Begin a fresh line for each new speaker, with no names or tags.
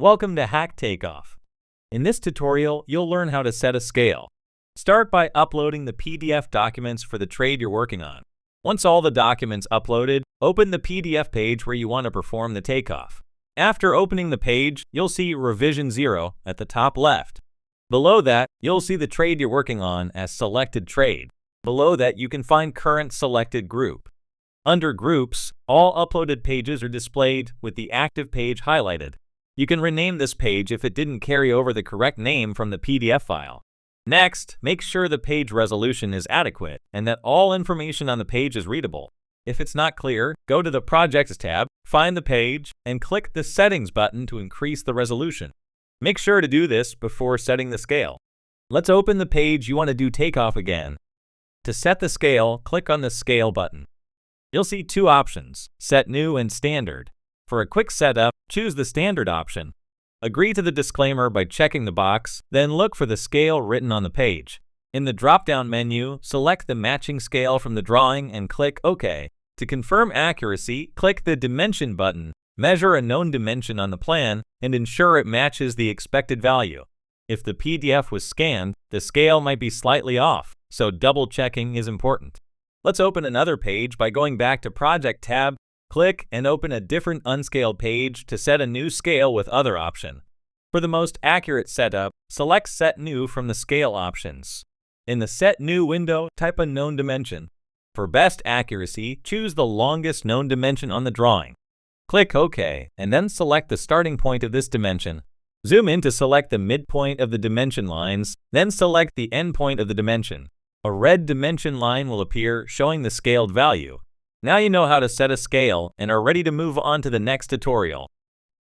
Welcome to Haqq Takeoff. In this tutorial, you'll learn how to set a scale. Start by uploading the PDF documents for the trade you're working on. Once all the documents uploaded, open the PDF page where you want to perform the takeoff. After opening the page, you'll see Revision 0 at the top left. Below that, you'll see the trade you're working on as Selected Trade. Below that, you can find Current Selected Group. Under Groups, all uploaded pages are displayed with the active page highlighted. You can rename this page if it didn't carry over the correct name from the PDF file. Next, make sure the page resolution is adequate and that all information on the page is readable. If it's not clear, go to the Projects tab, find the page, and click the Settings button to increase the resolution. Make sure to do this before setting the scale. Let's open the page you want to do takeoff again. To set the scale, click on the Scale button. You'll see two options, Set New and Standard. For a quick setup, choose the Standard option. Agree to the disclaimer by checking the box, then look for the scale written on the page. In the drop-down menu, select the matching scale from the drawing and click OK. To confirm accuracy, click the Dimension button. Measure a known dimension on the plan and ensure it matches the expected value. If the PDF was scanned, the scale might be slightly off, so double-checking is important. Let's open another page by going back to Project tab. Click and open a different unscaled page to set a new scale with other option. For the most accurate setup, select Set New from the Scale options. In the Set New window, type a known dimension. For best accuracy, choose the longest known dimension on the drawing. Click OK, and then select the starting point of this dimension. Zoom in to select the midpoint of the dimension lines, then select the end point of the dimension. A red dimension line will appear showing the scaled value. Now you know how to set a scale and are ready to move on to the next tutorial.